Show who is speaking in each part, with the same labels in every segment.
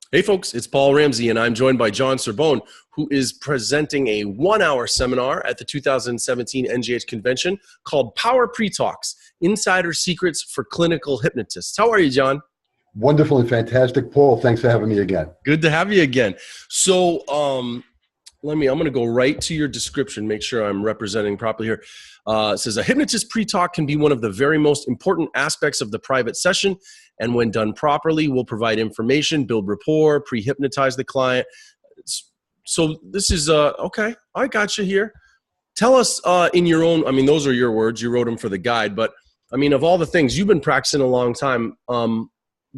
Speaker 1: Hey folks, it's Paul Ramsey and I'm joined by John Cerbone, who is presenting a 1-hour seminar at the 2017 NGH convention called Power Pretalks, Insider Secrets for Clinical Hypnotists. How are you, John?
Speaker 2: Wonderful and fantastic, Paul. Thanks for having me again.
Speaker 1: Good to have you again. So I'm going to go right to your description, make sure I'm representing properly here. It says, a hypnotist pre-talk can be one of the very most important aspects of the private session, and when done properly, will provide information, build rapport, pre-hypnotize the client. So this is, okay, I got you here. Tell us in your own, those are your words, you wrote them for the guide, but of all the things, you've been practicing a long time,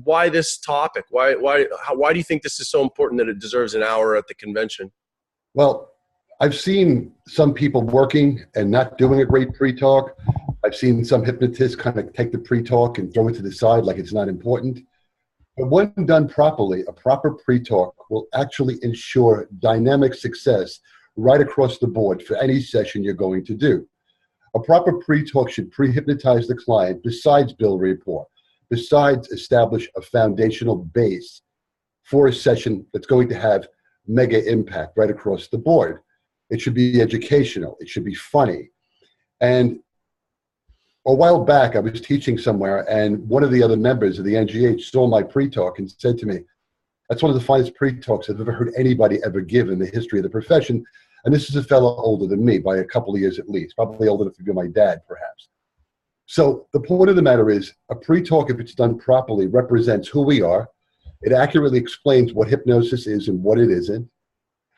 Speaker 1: why this topic? Why do you think this is so important that it deserves an hour at the convention?
Speaker 2: Well, I've seen some people working and not doing a great pre-talk. I've seen some hypnotists kind of take the pre-talk and throw it to the side like it's not important. But when done properly, a proper pre-talk will actually ensure dynamic success right across the board for any session you're going to do. A proper pre-talk should pre-hypnotize the client besides build rapport, besides establish a foundational base for a session that's going to have mega impact right across the board. It should be educational. It should be funny. And a while back, I was teaching somewhere, and one of the other members of the NGH saw my pre-talk and said to me, that's one of the finest pre-talks I've ever heard anybody ever give in the history of the profession. And this is a fellow older than me by a couple of years at least, probably old enough to be my dad, perhaps. So the point of the matter is, a pre-talk, if it's done properly, represents who we are. It accurately explains what hypnosis is and what it isn't.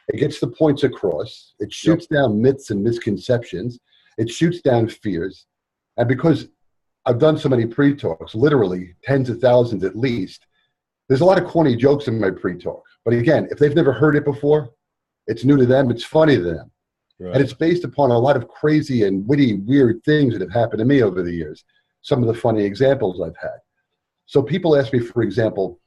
Speaker 2: It gets the points across. It shoots down myths and misconceptions. It shoots down fears. And because I've done so many pre-talks, literally tens of thousands at least, there's a lot of corny jokes in my pre-talk. But again, if they've never heard it before, it's new to them, it's funny to them. Right. And it's based upon a lot of crazy and witty, weird things that have happened to me over the years. Some of the funny examples I've had. So people ask me, for example,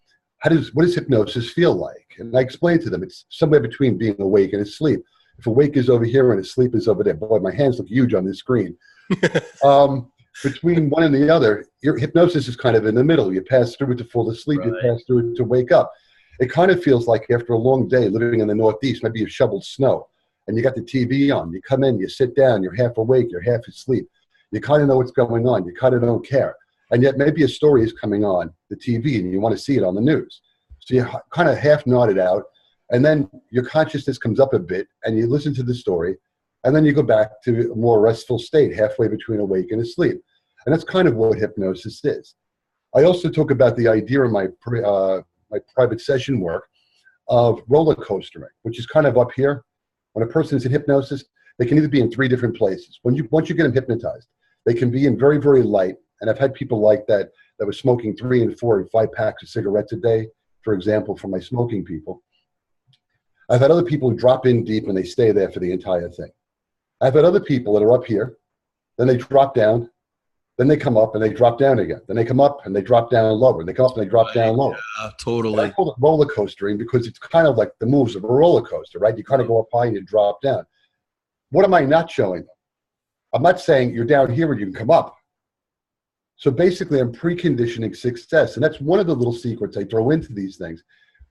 Speaker 2: what does hypnosis feel like? And I explain to them, it's somewhere between being awake and asleep. If awake is over here and asleep is over there. Boy, my hands look huge on this screen. Between one and the other, your hypnosis is kind of in the middle. You pass through it to fall asleep, right. You pass through it to wake up. It kind of feels like after a long day living in the Northeast, maybe you've shoveled snow, and you got the TV on. You come in, you sit down, you're half awake, you're half asleep. You kind of know what's going on. You kind of don't care. And yet maybe a story is coming on the TV and you want to see it on the news. So you kind of half nodded out, and then your consciousness comes up a bit and you listen to the story, and then you go back to a more restful state halfway between awake and asleep. And that's kind of what hypnosis is. I also talk about the idea in my private session work of roller coastering, which is kind of up here. When a person is in hypnosis, they can either be in three different places. Once you get them hypnotized, they can be in very, very light. And I've had people like that were smoking 3 and 4 and 5 packs of cigarettes a day, for example, for my smoking people. I've had other people who drop in deep and they stay there for the entire thing. I've had other people that are up here, then they drop down, then they come up and they drop down again. Then they come up and they drop down lower. And they come up and they drop down lower.
Speaker 1: Yeah, totally.
Speaker 2: I call it roller coastering because it's kind of like the moves of a roller coaster, right? You kind of go up high and you drop down. What am I not showing them? I'm not saying you're down here and you can come up. So basically, I'm preconditioning success. And that's one of the little secrets I throw into these things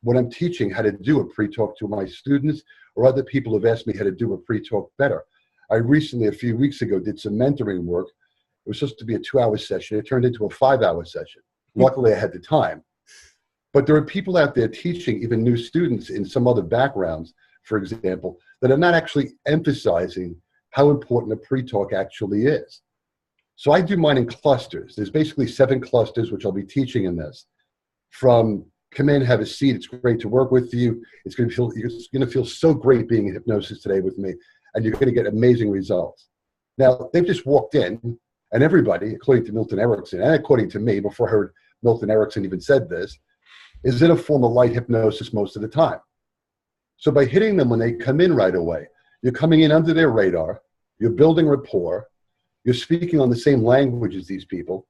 Speaker 2: when I'm teaching how to do a pre-talk to my students or other people who've asked me how to do a pre-talk better. I recently, a few weeks ago, did some mentoring work. It was supposed to be a 2-hour session. It turned into a 5-hour session. Luckily, I had the time. But there are people out there teaching even new students in some other backgrounds, for example, that are not actually emphasizing how important a pre-talk actually is. So I do mine in clusters. There's basically 7 clusters, which I'll be teaching in this. From come in, have a seat. It's great to work with you. You're going to feel so great being in hypnosis today with me, and you're going to get amazing results. Now, they've just walked in, and everybody, according to Milton Erickson, and according to me, before I heard Milton Erickson even said this, is in a form of light hypnosis most of the time. So by hitting them when they come in right away, you're coming in under their radar, you're building rapport, you're speaking on the same language as these people.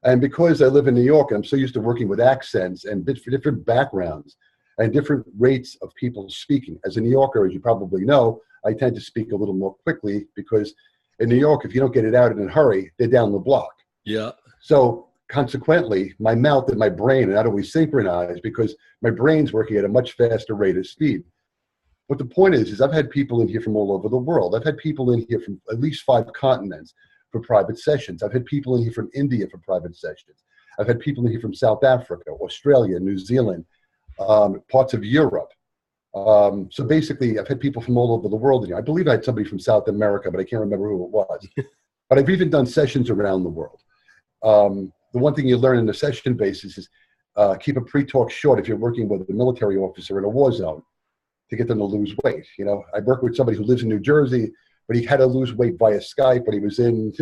Speaker 2: And because I live in New York, I'm so used to working with accents and different backgrounds and different rates of people speaking. As a New Yorker, as you probably know, I tend to speak a little more quickly because in New York, if you don't get it out in a hurry, they're down the block.
Speaker 1: Yeah.
Speaker 2: So consequently, my mouth and my brain are not always synchronized because my brain's working at a much faster rate of speed. But the point is I've had people in here from all over the world. I've had people in here from at least 5 continents for private sessions. I've had people in here from India for private sessions. I've had people in here from South Africa, Australia, New Zealand, parts of Europe. So basically, I've had people from all over the world in here. I believe I had somebody from South America, but I can't remember who it was. But I've even done sessions around the world. The one thing you learn in a session basis is keep a pre-talk short if you're working with a military officer in a war zone to get them to lose weight. You know, I worked with somebody who lives in New Jersey, but he had to lose weight via Skype when he was in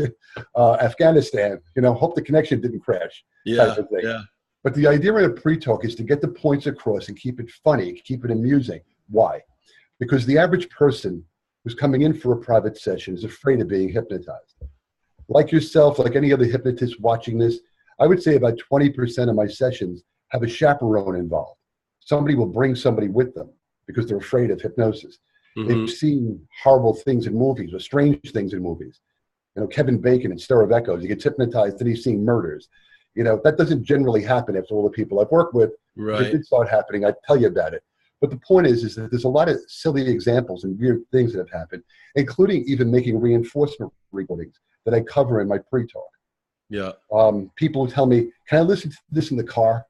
Speaker 2: Afghanistan. You know, hope the connection didn't crash.
Speaker 1: Yeah, yeah.
Speaker 2: But the idea in a pre-talk is to get the points across and keep it funny, keep it amusing. Why? Because the average person who's coming in for a private session is afraid of being hypnotized. Like yourself, like any other hypnotist watching this, I would say about 20% of my sessions have a chaperone involved. Somebody will bring somebody with them because they're afraid of hypnosis. They've seen horrible things in movies or strange things in movies. You know, Kevin Bacon in Stir of Echoes, he gets hypnotized and he's seeing murders. You know, that doesn't generally happen after all the people I've worked with.
Speaker 1: Right.
Speaker 2: If it did start happening, I'd tell you about it. But the point is that there's a lot of silly examples and weird things that have happened, including even making reinforcement recordings that I cover in my pre-talk.
Speaker 1: Yeah.
Speaker 2: People who tell me, can I listen to this in the car?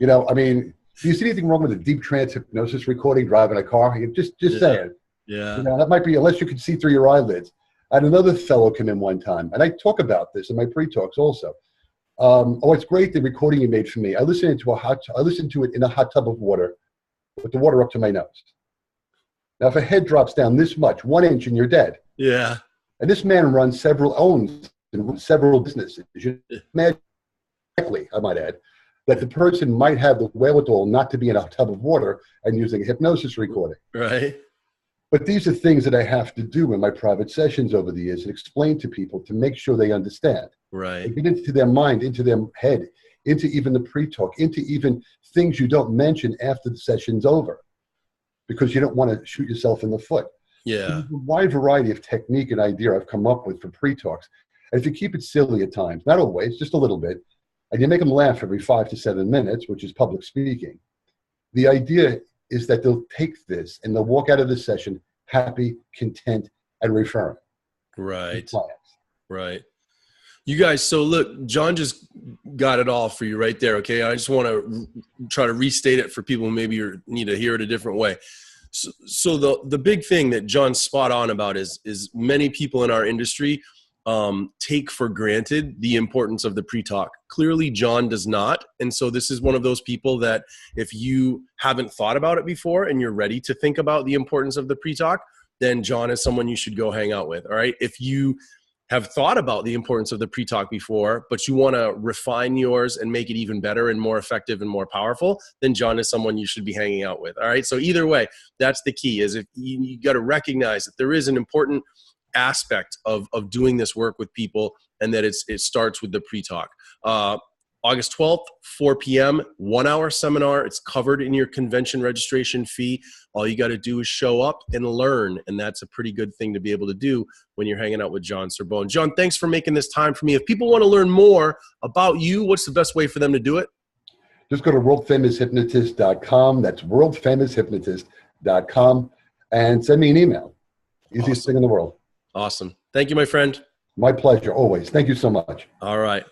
Speaker 2: You know, I mean, do you see anything wrong with a deep trance hypnosis recording driving a car? Just saying.
Speaker 1: Yeah.
Speaker 2: You know, that might be, unless you can see through your eyelids. I had another fellow come in one time, and I talk about this in my pre-talks also. Oh, it's great, the recording you made for me. I listened to it in a hot tub of water with the water up to my nose. Now, if a head drops down this much, 1 inch, and you're dead.
Speaker 1: Yeah.
Speaker 2: And this man owns several businesses. You imagine, I might add, that the person might have the wherewithal not to be in a tub of water and using a hypnosis recording.
Speaker 1: Right.
Speaker 2: But these are things that I have to do in my private sessions over the years and explain to people to make sure they understand.
Speaker 1: Right.
Speaker 2: And get into their mind, into their head, into even the pre-talk, into even things you don't mention after the session's over because you don't want to shoot yourself in the foot.
Speaker 1: Yeah.
Speaker 2: So there's a wide variety of technique and idea I've come up with for pre-talks. And if you keep it silly at times, not always, just a little bit, and you make them laugh every 5 to 7 minutes, which is public speaking, the idea is that they'll take this and they'll walk out of the session happy, content, and referring.
Speaker 1: Right. Right. You guys, so look, John just got it all for you right there, okay? I just want to try to restate it for people who maybe need to hear it a different way. So the big thing that John's spot on about is many people in our industry take for granted the importance of the pre-talk. Clearly, John does not. And so this is one of those people that if you haven't thought about it before and you're ready to think about the importance of the pre-talk, then John is someone you should go hang out with, all right? If you have thought about the importance of the pre-talk before, but you want to refine yours and make it even better and more effective and more powerful, then John is someone you should be hanging out with, all right? So either way, that's the key, is if you got to recognize that there is an important aspect of doing this work with people, and that it starts with the pre-talk. August 12th, 4 p.m., 1 hour seminar. It's covered in your convention registration fee. All you got to do is show up and learn. And that's a pretty good thing to be able to do when you're hanging out with John Cerbone. John, thanks for making this time for me. If people want to learn more about you, what's the best way for them to do it?
Speaker 2: Just go to worldfamoushypnotist.com. That's worldfamoushypnotist.com, and send me an email. Easiest thing in the world.
Speaker 1: Awesome. Thank you, my friend.
Speaker 2: My pleasure, always. Thank you so much.
Speaker 1: All right.